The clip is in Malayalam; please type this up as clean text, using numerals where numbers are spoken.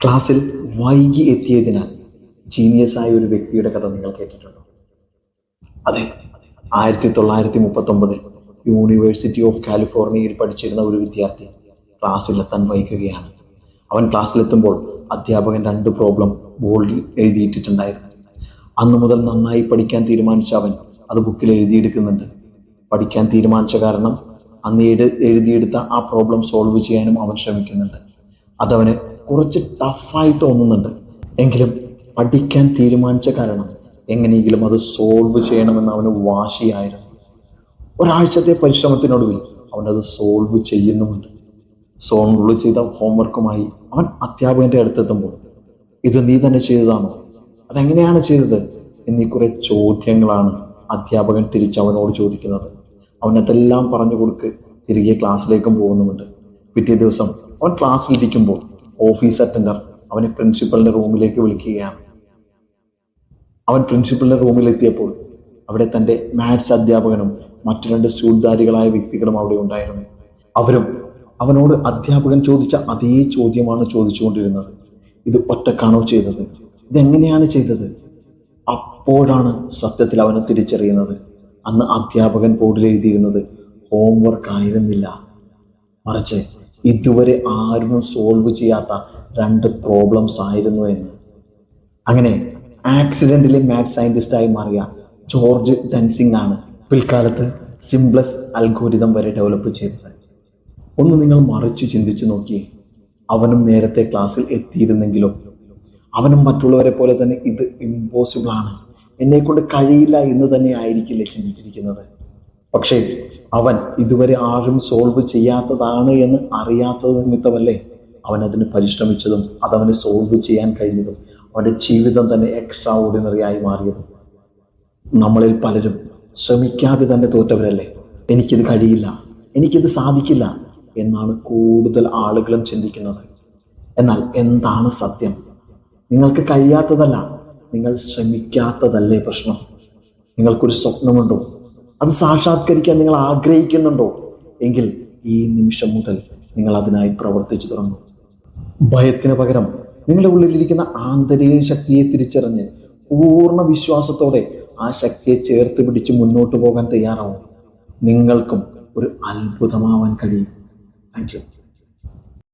ക്ലാസ്സിൽ വൈകി എത്തിയതിനാൽ ജീനിയസായ ഒരു വ്യക്തിയുടെ കഥ നിങ്ങൾ കേട്ടിട്ടുണ്ടോ? അതെ, 1939 യൂണിവേഴ്സിറ്റി ഓഫ് കാലിഫോർണിയയിൽ പഠിച്ചിരുന്ന ഒരു വിദ്യാർത്ഥി ക്ലാസ്സിലെത്താൻ വൈകുകയാണ്. അവൻ ക്ലാസ്സിലെത്തുമ്പോൾ അധ്യാപകൻ 2 പ്രോബ്ലം ബോർഡിൽ എഴുതിയിട്ടിട്ടുണ്ടായിരുന്നു. അന്നു മുതൽ നന്നായി പഠിക്കാൻ തീരുമാനിച്ച അവൻ അത് ബുക്കിൽ എഴുതിയെടുക്കുന്നുണ്ട്. പഠിക്കാൻ തീരുമാനിച്ച കാരണം അന്ന് എഴുതിയെടുത്ത ആ പ്രോബ്ലം സോൾവ് ചെയ്യാനും അവൻ ശ്രമിക്കുന്നുണ്ട്. അതവന് കുറച്ച് ടഫായി തോന്നുന്നുണ്ട്. എങ്കിലും പഠിക്കാൻ തീരുമാനിച്ച കാരണം എങ്ങനെയെങ്കിലും അത് സോൾവ് ചെയ്യണമെന്ന് അവന് വാശിയായിരുന്നു. ഒരാഴ്ചത്തെ പരിശ്രമത്തിനൊടുവിൽ അവനത് സോൾവ് ചെയ്യുന്നുമുണ്ട്. സോൾവ് ചെയ്ത ഹോംവർക്കുമായി അവൻ അധ്യാപകൻ്റെ അടുത്തെത്തുമ്പോൾ, ഇത് നീ തന്നെ ചെയ്തതാണോ, അതെങ്ങനെയാണ് ചെയ്തത് എന്നീ കുറെ ചോദ്യങ്ങളാണ് അധ്യാപകൻ തിരിച്ചവനോട് ചോദിക്കുന്നത്. അവനതെല്ലാം പറഞ്ഞു കൊടുക്ക് തിരികെ ക്ലാസ്സിലേക്കും പോകുന്നുമുണ്ട്. പിറ്റേ ദിവസം അവൻ ക്ലാസ്സിലിരിക്കുമ്പോൾ ഓഫീസ് അറ്റൻഡർ അവനെ പ്രിൻസിപ്പലിൻ്റെ റൂമിലേക്ക് വിളിക്കുകയാണ്. അവൻ പ്രിൻസിപ്പലിൻ്റെ റൂമിലെത്തിയപ്പോൾ അവിടെ തൻ്റെ മാത്സ് അധ്യാപകനും മറ്റു 2 സൂട്ട്ധാരികളായ വ്യക്തികളും അവിടെ ഉണ്ടായിരുന്നു. അവരും അവനോട് അധ്യാപകൻ ചോദിച്ച അതേ ചോദ്യമാണ് ചോദിച്ചുകൊണ്ടിരുന്നത്. ഇത് ഒറ്റക്കാണോ ചെയ്തത്, ഇതെങ്ങനെയാണ് ചെയ്തത്? അപ്പോഴാണ് സത്യത്തിൽ അവനെ തിരിച്ചറിയുന്നത്. അന്ന് അധ്യാപകൻ ബോർഡിൽ എഴുതിയിരുന്നത് ഹോംവർക്ക് ആയിരുന്നില്ല, മറിച്ച് ഇതുവരെ ആരും സോൾവ് ചെയ്യാത്ത 2 പ്രോബ്ലംസ് ആയിരുന്നു എന്ന്. അങ്ങനെ ആക്സിഡന്റിലെ മാത്സ് സയന്റിസ്റ്റായി മാറിയ ജോർജ് ഡൻസിംഗ് ആണ് പിൽക്കാലത്ത് സിംപ്ലക്സ് അൽഗോരിതം വരെ ഡെവലപ്പ് ചെയ്തത്. ഒന്ന് നിങ്ങൾ മറിച്ച് ചിന്തിച്ചു നോക്കിയേ. അവനും നേരത്തെ ക്ലാസ്സിൽ എത്തിയിരുന്നെങ്കിലും അവനും മറ്റുള്ളവരെ പോലെ തന്നെ ഇത് ഇമ്പോസിബിൾ ആണ്, എന്നെക്കൊണ്ട് കഴിയില്ല എന്ന് തന്നെ ആയിരിക്കില്ലേ ചിന്തിച്ചിരിക്കുന്നത്. പക്ഷേ അവൻ ഇതുവരെ ആരും സോൾവ് ചെയ്യാത്തതാണ് എന്ന് അറിയാത്തത് നിമിത്തമല്ലേ അവൻ അതിന് പരിശ്രമിച്ചതും അതവന് സോൾവ് ചെയ്യാൻ കഴിഞ്ഞതും അവൻ്റെ ജീവിതം തന്നെ എക്സ്ട്രാ ഓർഡിനറി ആയി മാറിയതും. നമ്മളിൽ പലരും ശ്രമിക്കാതെ തന്നെ തോറ്റവരല്ലേ. എനിക്കിത് കഴിയില്ല, എനിക്കിത് സാധിക്കില്ല എന്നാണ് കൂടുതൽ ആളുകളും ചിന്തിക്കുന്നത്. എന്നാൽ എന്താണ് സത്യം? നിങ്ങൾക്ക് കഴിയാത്തതല്ല, നിങ്ങൾ ശ്രമിക്കാത്തതല്ലേ പ്രശ്നം. നിങ്ങൾക്കൊരു സ്വപ്നമുണ്ടോ? അത് സാക്ഷാത്കരിക്കാൻ നിങ്ങൾ ആഗ്രഹിക്കുന്നുണ്ടോ? എങ്കിൽ ഈ നിമിഷം മുതൽ നിങ്ങൾ അതിനായി പ്രവർത്തിച്ചു തുടങ്ങും. ഭയത്തിന് പകരം നിങ്ങളുടെ ഉള്ളിലിരിക്കുന്ന ആന്തരിക ശക്തിയെ തിരിച്ചറിഞ്ഞ് പൂർണ്ണ വിശ്വാസത്തോടെ ആ ശക്തിയെ ചേർത്ത് പിടിച്ച് മുന്നോട്ട് പോകാൻ തയ്യാറാവും. നിങ്ങൾക്കും ഒരു അത്ഭുതമാവാൻ കഴിയും. Thank you.